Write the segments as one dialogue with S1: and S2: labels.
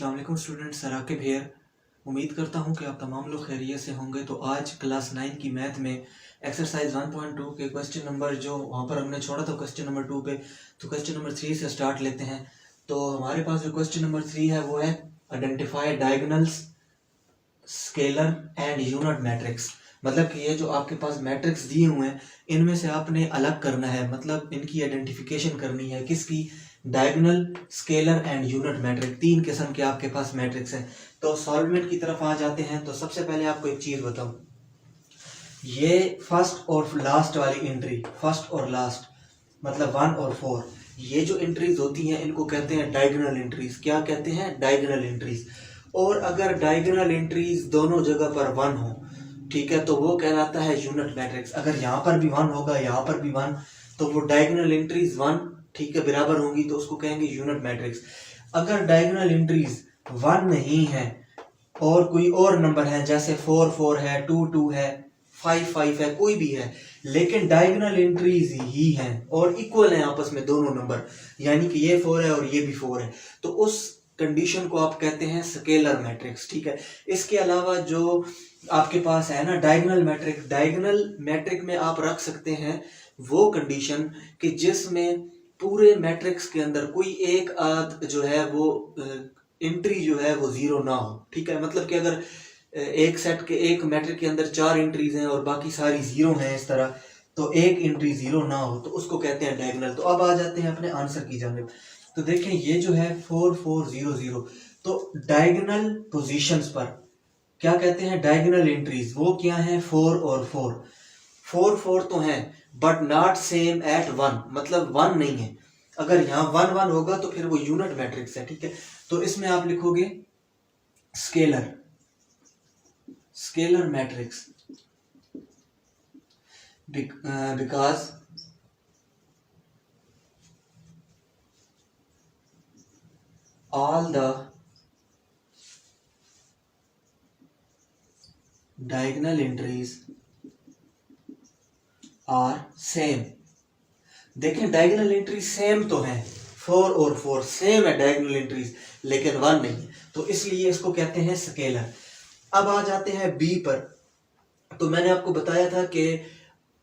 S1: अस्सलाम वालेकुम students, Raqib here. उम्मीद करता हूँ कि आप तमाम लोग खैरियत से होंगे। तो आज क्लास 9 की मैथ में एक्सरसाइज 1.2 के क्वेश्चन नंबर जो वहाँ पर हमने छोड़ा था क्वेश्चन नंबर 2 पे, तो क्वेश्चन नंबर 3 से स्टार्ट लेते हैं। तो हमारे पास जो क्वेश्चन नंबर 3 है वो है identify diagonals, scalar and unit matrix. मतलब कि ये जो आपके पास मैट्रिक्स दिए हुए हैं इनमें से आपने अलग करना है, मतलब इनकी आइडेंटिफिकेशन करनी है। किसकी? Diagonal, scalar and unit matrix, तीन किस्म के आपके पास मैट्रिक्स हैं। तो सॉल्वमेंट की तरफ आ जाते हैं। तो सबसे पहले आपको एक चीज बताऊं, ये फर्स्ट और लास्ट वाली एंट्री, फर्स्ट और लास्ट मतलब 1 और 4, ये जो एंट्रीज होती हैं इनको कहते हैं डायगोनल एंट्रीज। क्या कहते हैं? Diagonal entries. और अगर डायगोनल एंट्रीज दोनों जगह पर 1 हो, ठीक है, तो वो कहलाता है यूनिट मैट्रिक्स। अगर यहाँ पर भी 1 होगा, यहाँ पर भी 1, तो वो डायगोनल एंट्रीज 1, ठीक है, बराबर होंगी, तो उसको कहेंगे यूनिट मैट्रिक्स। अगर डायगोनल एंट्रीज 1 नहीं है और कोई और नंबर है, जैसे 4 4 है, 2 2 है, 5 5 है, कोई भी है, लेकिन डायगोनल एंट्रीज ही हैं और इक्वल हैं आपस में दोनों नंबर, यानी कि ये 4 है और ये भी 4 है, तो उस कंडीशन को आप कहते हैं स्केलर मैट्रिक्स। ठीक है। इसके अलावा जो आपके पास है ना डायगोनल मैट्रिक, डायगोनल मैट्रिक में आप रख सकते हैं वो कंडीशन कि जिसमें पूरे मैट्रिक्स के अंदर कोई एक आध जो है वो एंट्री जो है वो जीरो ना हो। ठीक है, मतलब कि अगर एक सेट के एक मैट्रिक के अंदर 4 एंट्रीज हैं और बाकी सारी जीरो हैं इस तरह, तो एक एंट्री जीरो ना हो, तो उसको कहते हैं डायगोनल। तो अब आ जाते हैं अपने आंसर की जानिब। तो देखें ये जो है 4 4 0 0, तो डायगोनल पोजीशंस पर क्या कहते हैं? Diagonal entries. वो क्या है? 4 और 4, 4 4 तो हैं बट नॉट सेम एट 1, मतलब 1 नहीं है। अगर यहाँ 1 1 होगा तो फिर वो यूनिट मैट्रिक्स है। ठीक है, तो इसमें आप लिखोगे scalar, scalar matrix, because all the diagonal entries are same। देखें डायगोनल एंट्री सेम तो है, 4 और 4 सेम है डायगोनल एंट्रीज, लेकिन 1 नहीं है, तो इसलिए इसको कहते हैं स्केलर। अब आ जाते हैं बी पर। तो मैंने आपको बताया था कि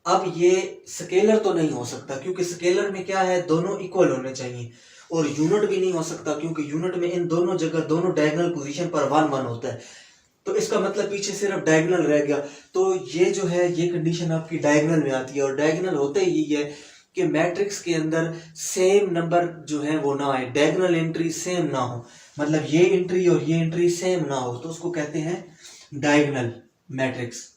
S1: अब ये स्केलर तो नहीं हो सकता, क्योंकि स्केलर में क्या है, दोनों इक्वल होने चाहिए, और यूनिट भी नहीं हो सकता क्योंकि यूनिट में इन दोनों जगह दोनों डायगोनल पोजीशन पर 1 1 होता है। तो इसका मतलब पीछे सिर्फ डायगोनल रह गया। तो ये जो है ये कंडीशन आपकी डायगोनल में आती है, और डायगोनल होते ही है कि मैट्रिक्स के अंदर सेम नंबर जो है वो ना आए, डायगोनल एंट्री सेम ना हो, मतलब ये एंट्री और ये एंट्री सेम ना हो, तो उसको कहते हैं diagonal matrix.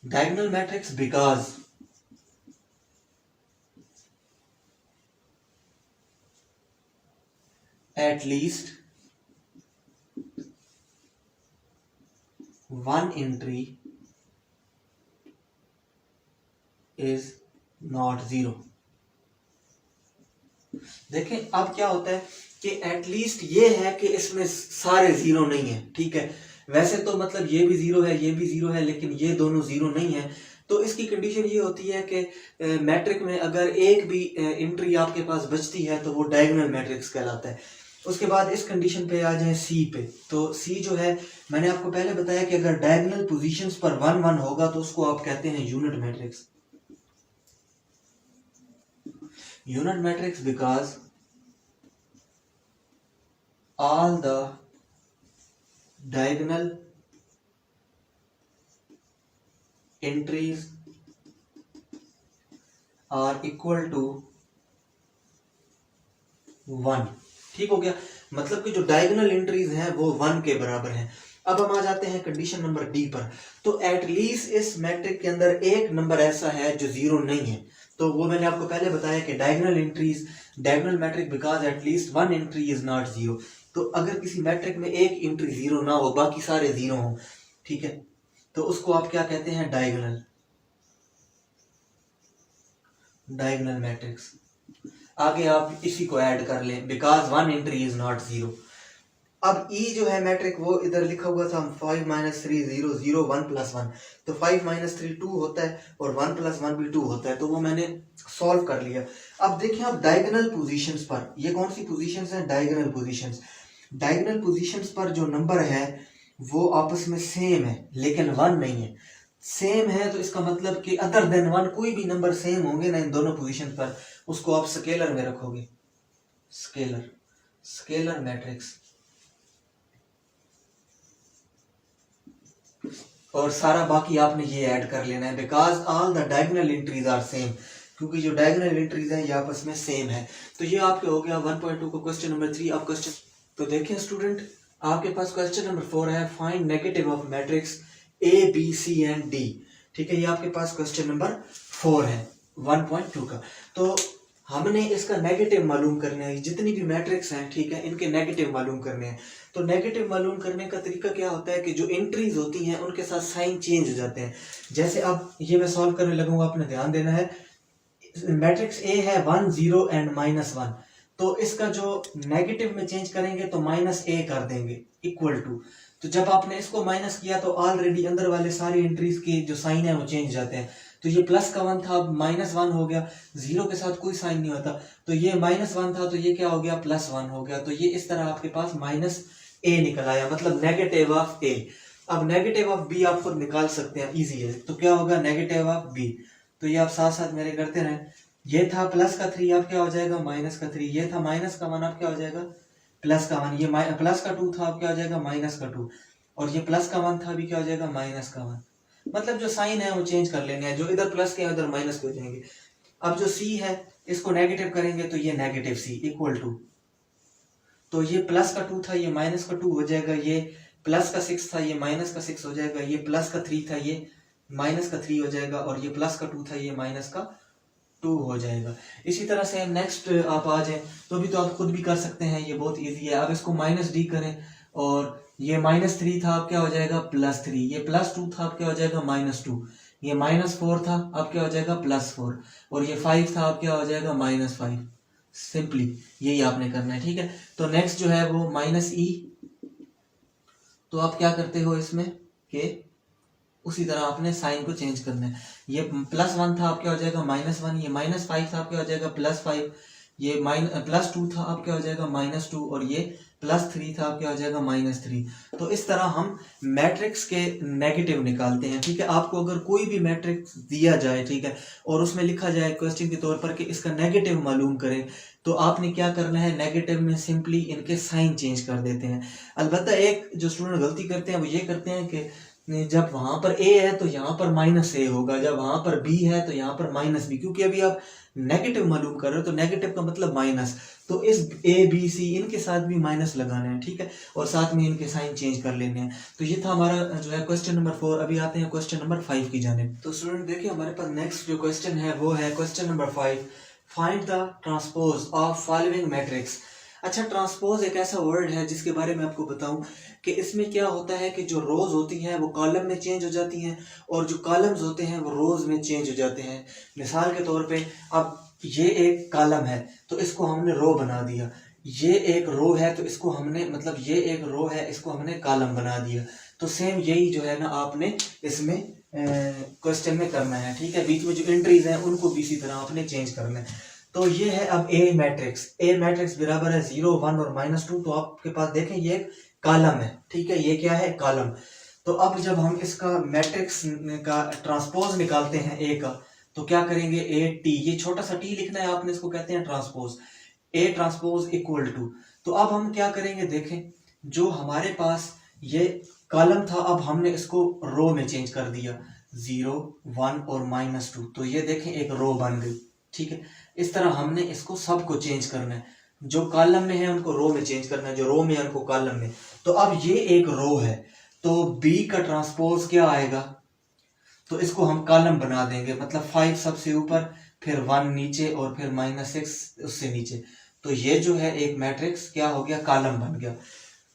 S1: Diagonal matrix because at least one entry is not zero। देखें अब क्या होता है कि एटलीस्ट ये है कि इसमें सारे जीरो नहीं है। ठीक है, वैसे तो मतलब ये भी जीरो है, ये भी जीरो है, लेकिन ये दोनों जीरो नहीं है। तो इसकी कंडीशन ये होती है कि मैट्रिक में अगर एक भी एंट्री आपके पास बचती है तो वो डायगोनल मैट्रिक्स कहलाता है। उसके बाद इस कंडीशन पे आ जाए सी पे। तो सी जो है मैंने आपको पहले बताया कि अगर डायगोनल पोजीशंस पर 1 1 होगा तो उसको आप कहते हैं unit matrix. Unit matrix because all the diagonal entries are equal to 1। ठीक हो गया, मतलब कि जो डायगोनल एंट्रीज हैं वो 1 के बराबर हैं। अब हम आ जाते हैं कंडीशन नंबर डी पर। तो एटलीस्ट इस मैट्रिक के अंदर एक नंबर ऐसा है जो जीरो नहीं है, तो वो मैंने आपको पहले बताया कि diagonal entries, diagonal matrix because at least one entry is not zero. तो अगर किसी मैट्रिक में एक एंट्री जीरो ना हो, बाकी सारे जीरो हो, ठीक है, तो उसको आप क्या कहते हैं? Diagonal, diagonal matrix. आगे आप इसी को ऐड कर लें, because one entry is not zero. अब ई जो है मैट्रिक वो इधर लिखा हुआ था 5 - 3 0 0 1 + 1, तो 5 - 3 2 होता है और 1 + 1 भी 2 होता है, तो वो मैंने सॉल्व कर लिया। अब देखिए आप डायगोनल पोजीशंस पर, ये कौन सी पोजीशंस हैं? Diagonal positions. डायगोनल पोजीशंस पर जो नंबर है वो आपस में सेम है लेकिन 1 नहीं है। सेम है तो इसका मतलब कि अदर देन 1 कोई भी नंबर सेम होंगे ना इन दोनों पोजीशन पर, उसको आप स्केलर में रखोगे। Scalar, scalar matrix. और सारा बाकी आपने ये ऐड कर लेना है, because all the diagonal entries are same, क्योंकि जो डायगोनल एंट्रीज हैं ये आपस में सेम है। तो ये आपके हो गया 1.2 को क्वेश्चन नंबर 3। आप क्वेश्चन तो देखिए स्टूडेंट, आपके पास क्वेश्चन नंबर 4 है, find negative of matrix A B C and D. ठीक है, ये आपके पास क्वेश्चन नंबर 4 है 1.2 का। तो हमने इसका नेगेटिव मालूम करना है, जितनी भी मैट्रिक्स हैं ठीक है इनके नेगेटिव मालूम करने हैं। तो नेगेटिव मालूम करने का तरीका क्या होता है कि जो एंट्रीज होती हैं उनके साथ साइन चेंज हो जाते हैं। जैसे अब ये मैं सॉल्व करने लगूंगा, आपने ध्यान देना है। मैट्रिक्स ए है 1 0 एंड -1, तो इसका जो नेगेटिव में चेंज करेंगे तो -a कर देंगे इक्वल टू। तो जब आपने इसको माइनस किया तो ऑलरेडी अंदर वाले सारी एंट्रीज के जो साइन है वो चेंज जाते हैं। तो ये प्लस का 1 था, अब -1 हो गया, जीरो के साथ कोई साइन नहीं होता, तो ये -1 था तो ये क्या हो गया +1 हो गया। तो ये इस तरह आपके पास -a निकल आया, मतलब नेगेटिव ऑफ a। अब नेगेटिव ऑफ b आप खुद निकाल सकते हैं, इजी है। तो क्या होगा नेगेटिव ऑफ b, तो ये आप साथ साथ मेरे करते रहें। ये था प्लस का 3, अब क्या हो जाएगा -3। ये था माइनस का 1, अब क्या हो जाएगा प्लस का 1। ये प्लस का 2 था, अब क्या हो जाएगा -2। और ये प्लस का 1 था, अभी क्या हो जाएगा -1। मतलब जो साइन है वो चेंज कर लेने हैं, जो इधर प्लस के उधर माइनस के हो जाएंगे। अब जो सी है इसको नेगेटिव करेंगे तो ये नेगेटिव सी इक्वल टू, तो ये प्लस का 2 था ये -2 हो जाएगा, ये प्लस का 6 था ये -6 हो जाएगा, ये प्लस का 3 था ये -3 हो जाएगा, और ये प्लस का 2 था ये -2 हो जाएगा। इसी तरह से नेक्स्ट आप आ जाए तो अभी तो आप खुद भी कर सकते हैं, ये बहुत इजी है। अब इसको -d करें, और ये -3 था, अब क्या हो जाएगा +3। ये +2 था, अब क्या हो जाएगा -2। ये -4 था, अब क्या हो जाएगा +4। और ये 5 था, अब क्या हो जाएगा -5। सिंपली यही आपने करना है, ठीक है। तो नेक्स्ट जो है वो -e, तो आप क्या करते हो इसमें कि उसी तरह आपने साइन को चेंज करना है। ये +1 था, अब क्या हो जाएगा -1। ये -5 था, अब क्या हो जाएगा +5। ये +2 था, अब क्या हो जाएगा -2। और ये +3 था, अब क्या हो जाएगा -3। तो इस तरह हम मैट्रिक्स के नेगेटिव निकालते हैं, ठीक है। आपको अगर कोई भी मैट्रिक्स दिया जाए, ठीक है, और उसमें लिखा जाए क्वेश्चन के तौर पर कि इसका नेगेटिव मालूम करें, तो आपने क्या करना है, नेगेटिव में सिंपली इनके साइन चेंज कर देते हैं। अलबत्ता एक जो स्टूडेंट गलती करते हैं वो ये करते हैं कि जब वहां पर a है तो यहाँ पर -a होगा, जब वहां पर b है तो यहाँ पर -b, क्योंकि अभी आप नेगेटिव मालूम कर रहे हो तो नेगेटिव का मतलब माइनस, तो इस a b c इनके साथ भी माइनस लगाना है, ठीक है, और साथ में इनके साइन चेंज कर लेने हैं। तो ये था हमारा जो है क्वेश्चन नंबर 4। अभी आते हैं क्वेश्चन नंबर 5 की जानिब। तो स्टूडेंट देखिए हमारे पास नेक्स्ट जो क्वेश्चन है वो है question number 5, find the transpose of following matrix. अच्छा, ट्रांसपोज एक ऐसा वर्ड है जिसके बारे में आपको बताऊं कि इसमें क्या होता है कि जो रोज होती हैं वो कॉलम में चेंज हो जाती हैं, और जो कॉलम्स होते हैं वो रोज में चेंज हो जाते हैं। मिसाल के तौर पे अब ये एक कॉलम है तो इसको हमने रो बना दिया, ये एक रो है तो इसको हमने, मतलब ये एक रो है इसको हमने कॉलम बना दिया। तो सेम यही जो है ना आपने इसमें क्वेश्चन में करना है, ठीक है। बीच में जो एंट्रीज हैं उनको भी इसी तरह आपने चेंज करना है। तो ये है अब ए मैट्रिक्स बराबर है 0 1 और -2। तो आपके पास देखें ये एक कॉलम है, ठीक है, ये क्या है कॉलम। तो अब जब हम इसका मैट्रिक्स का ट्रांसपोज निकालते हैं ए का, तो क्या करेंगे ए टी, ये छोटा सा टी लिखना है आपने, इसको कहते हैं transpose, A transpose equal to. तो अब हम क्या करेंगे, देखें जो हमारे पास ये कॉलम था अब हमने इसको रो में चेंज कर दिया, 0 1 और -2, तो ये देखें एक रो बन गई, ठीक है। इस तरह हमने इसको सबको चेंज करना है, जो कॉलम में है उनको रो में चेंज करना है, जो रो में है उनको कॉलम में। तो अब ये एक रो है तो b का ट्रांसपोज क्या आएगा, तो इसको हम कॉलम बना देंगे, मतलब 5 सबसे ऊपर, फिर 1 नीचे, और फिर -6 उससे नीचे। तो ये जो है एक मैट्रिक्स क्या हो गया, कॉलम बन गया।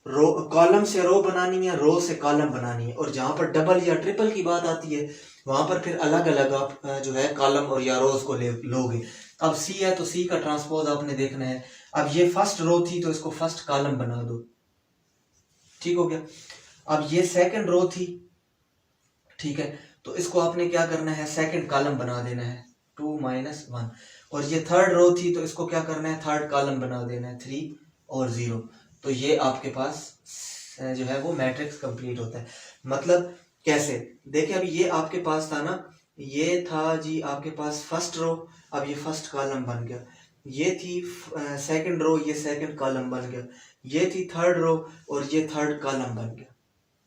S1: रो, कॉलम से रो बनानी है, रो से कॉलम बनानी है, और जहां पर डबल या ट्रिपल की बात आती है वहां पर फिर अलग अलग आप जो है कॉलम और या रोज को लोगे। अब सी है तो सी का ट्रांसपोज आपने देखना है। अब ये फर्स्ट रो थी तो इसको फर्स्ट कॉलम बना दो, ठीक हो गया। अब ये सेकंड रो थी, ठीक है, तो इसको आपने क्या करना है, सेकंड कॉलम बना देना है 2 - 1। और ये थर्ड रो थी, तो इसको क्या करना है, थर्ड कॉलम बना देना है 3 और 0। तो ये आपके पास जो है वो मैट्रिक्स कंप्लीट होता है। मतलब कैसे, देखिए अभी ये आपके पास था ना, ये था जी आपके पास फर्स्ट रो, अब ये फर्स्ट कॉलम बन गया। ये थी सेकंड रो, ये सेकंड कॉलम बन गया। ये थी थर्ड रो और ये थर्ड कॉलम बन गया।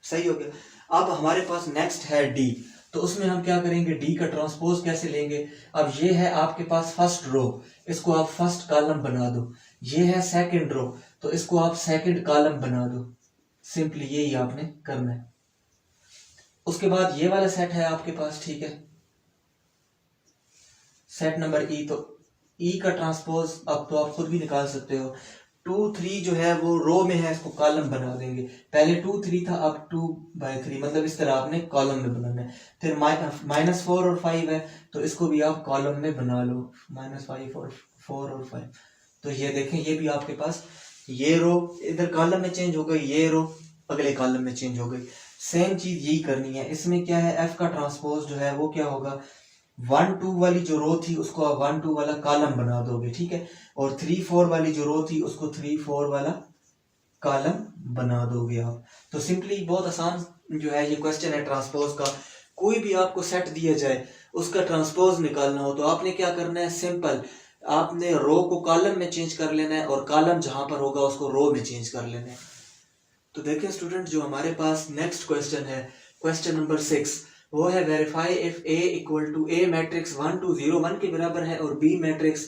S1: सही हो गया। अब हमारे पास नेक्स्ट है डी, तो उसमें हम क्या करेंगे, डी का ट्रांसपोज कैसे लेंगे। अब ये है आपके पास फर्स्ट रो, इसको आप फर्स्ट कॉलम बना दो। ये है सेकंड रो, तो इसको आप सेकंड कॉलम बना दो। सिंपली यही आपने करना है। उसके बाद ये वाला सेट है आपके पास, ठीक है, सेट नंबर ई। तो ई का ट्रांसपोज अब तो आप खुद भी निकाल सकते हो। 2 3 जो है वो रो में है, इसको कॉलम बना देंगे। पहले 2 3 था, अब 2/3, मतलब इस तरह आपने कॉलम में बनाना है। फिर -4 और 5 है, तो इसको भी आप कॉलम में बना लो, -5 और 4 और 5। तो ये देखें, ये भी आपके पास ये रो इधर कॉलम में चेंज हो गई, ये रो अगले कॉलम में चेंज हो गई। सेम चीज यही करनी है। इसमें क्या है, एफ का ट्रांसपोज जो है वो क्या होगा, 1 2 वाली जो रो थी उसको आप 1 2 वाला कॉलम बना दोगे, ठीक है। और 3 4 वाली जो रो थी उसको 3 4 वाला कॉलम बना दोगे आप। तो सिंपली बहुत आसान जो है ये क्वेश्चन है ट्रांसपोज का। कोई भी आपको सेट दिया जाए, उसका ट्रांसपोज निकालना हो, तो आपने क्या करना है, सिंपल आपने रो को कॉलम में चेंज कर लेना है और कॉलम जहां पर होगा उसको रो में चेंज कर लेना है। तो देखिए स्टूडेंट, जो हमारे पास नेक्स्ट क्वेश्चन है, क्वेश्चन नंबर 6, वो है verify if A equal to A matrix 1 2 0 1 के बराबर है और बी मैट्रिक्स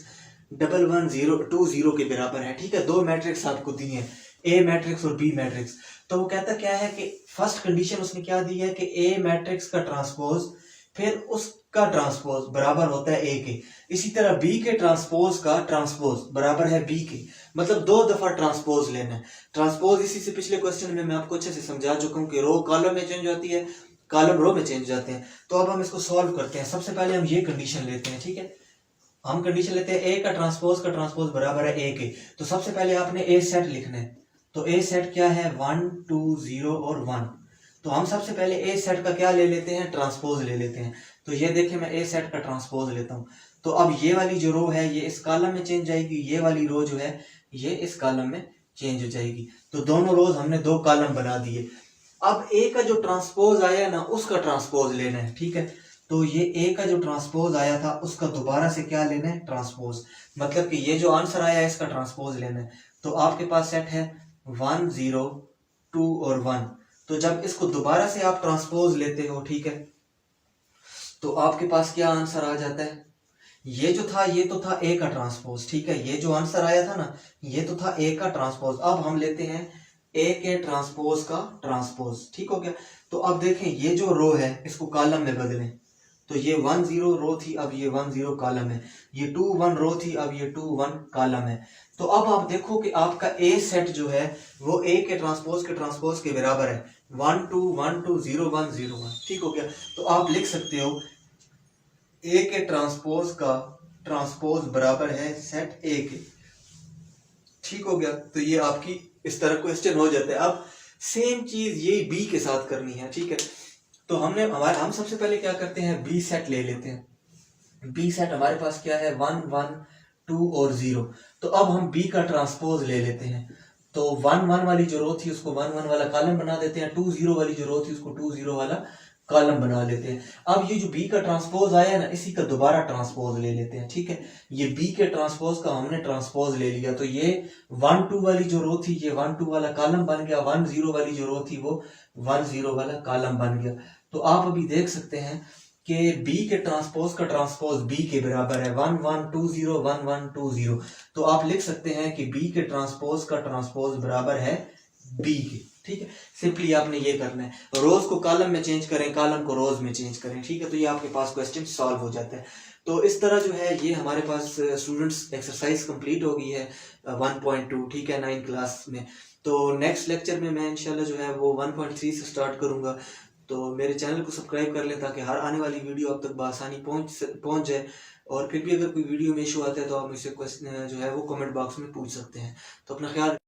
S1: 1 1 0 2 0 के बराबर है। ठीक है, दो मैट्रिक्स आपको दी हैं, ए मैट्रिक्स और बी मैट्रिक्स। तो वो कहता क्या है कि फर्स्ट कंडीशन उसने क्या दी है कि ए मैट्रिक्स का ट्रांसपोज फिर उसका ट्रांसपोज बराबर होता है ए के। इसी तरह बी के ट्रांसपोज का ट्रांसपोज बराबर है बी के, मतलब दो दफा ट्रांसपोज लेना है। ट्रांसपोज इसी से पिछले क्वेश्चन में मैं आपको अच्छे से समझा चुका हूं कि रो कॉलम में चेंज होती है, कॉलम रो में चेंज जाते हैं। तो अब हम इसको सॉल्व करते हैं। सबसे पहले हम ये कंडीशन लेते हैं, ठीक है, हम कंडीशन लेते हैं ए का ट्रांसपोज बराबर है ए के। तो सबसे पहले आपने ए सेट लिखना है। तो ए सेट क्या है, 1 2 0 और 1। तो हम सबसे पहले ए सेट का क्या ले लेते हैं, ट्रांसपोज ले लेते हैं। तो ये देखिए मैं ए सेट का ट्रांसपोज लेता हूं। तो अब ये वाली जो रो है ये इस कॉलम में चेंज जाएगी, ये वाली रो जो है ये इस कॉलम में चेंज हो जाएगी। तो दोनों रोज हमने दो कॉलम बना दिए। अब ए का जो ट्रांसपोज आया ना उसका ट्रांसपोज लेना है, ठीक है। तो ये ए का जो ट्रांसपोज आया था उसका दोबारा से क्या लेना है, ट्रांसपोज। मतलब कि ये जो आंसर आया है इसका ट्रांसपोज लेना है। तो आपके पास सेट है 1 0 2 और 1। तो जब इसको दोबारा से आप ट्रांसपोज लेते हो, ठीक है, तो आपके पास क्या आंसर आ जाता है, ये जो था ये तो था ए का ट्रांसपोज, ठीक है, ये जो आंसर आया था ना ये तो था ए का ट्रांसपोज। अब हम लेते हैं ए के ट्रांसपोज का ट्रांसपोज, ठीक हो गया। तो अब देखें ये जो रो है इसको कॉलम में बदलें। तो ये 1 0 रो थी, अब ये 1 0 कॉलम है। ये 2 1 रो थी, अब ये 2 1 कॉलम है। तो अब आप देखो कि आपका ए सेट जो है वो ए के ट्रांसपोज के बराबर है, 1 2 1 2 0 1 0 1, ठीक हो गया। तो आप लिख सकते हो ए के ट्रांसपोज का ट्रांसपोज बराबर है सेट ए के, ठीक हो गया। तो ये आपकी इस तरह क्वेश्चन हो जाता है। अब सेम चीज ये बी के साथ करनी है, ठीक है। तो हम सबसे पहले क्या करते हैं, बी सेट ले लेते हैं। बी सेट हमारे पास क्या है, 1 1 2 और 0। तो अब हम बी का ट्रांसपोज ले लेते हैं। तो 1 1 वाली जो रो थी उसको 1 1 वाला कॉलम बना देते हैं, 2 0 वाली जो रो थी उसको 2 0 वाला कॉलम बना लेते हैं। अब ये जो बी का ट्रांसपोज आया ना इसी का दोबारा ट्रांसपोज ले लेते हैं, ठीक है। ये बी के ट्रांसपोज का हमने ट्रांसपोज ले लिया। तो ये 1 2 वाली जो रो थी ये 1 2 वाला कॉलम बन गया, 1 0 वाली जो रो थी वो 1 0 वाला कॉलम बन गया। तो आप अभी देख सकते हैं कि बी के ट्रांसपोज का ट्रांसपोज बी के बराबर है, 1 1 2 0 1 1 2 0। तो आप लिख सकते हैं कि बी के ट्रांसपोज का ट्रांसपोज बराबर है बी के, ठीक है। सिंपली आपने ये करना है, रोज को कॉलम में चेंज करें, कॉलम को रोज में चेंज करें, ठीक है। तो ये आपके पास क्वेश्चन सॉल्व हो जाता है। तो इस तरह जो है ये हमारे पास स्टूडेंट्स एक्सरसाइज कंप्लीट हो गई है 1.2, ठीक है, 9 क्लास में। तो नेक्स्ट लेक्चर में मैं इंशाल्लाह जो है वो 1.3 से स्टार्ट करूंगा। तो मेरे चैनल को सब्सक्राइब कर लें ताकि हर आने वाली वीडियो आप तक बआसानी पहुंच जाए। और फिर भी अगर कोई वीडियो में इशू आता है तो आप मुझसे क्वेश्चन जो है वो कमेंट बॉक्स में पूछ सकते हैं। तो अपना ख्याल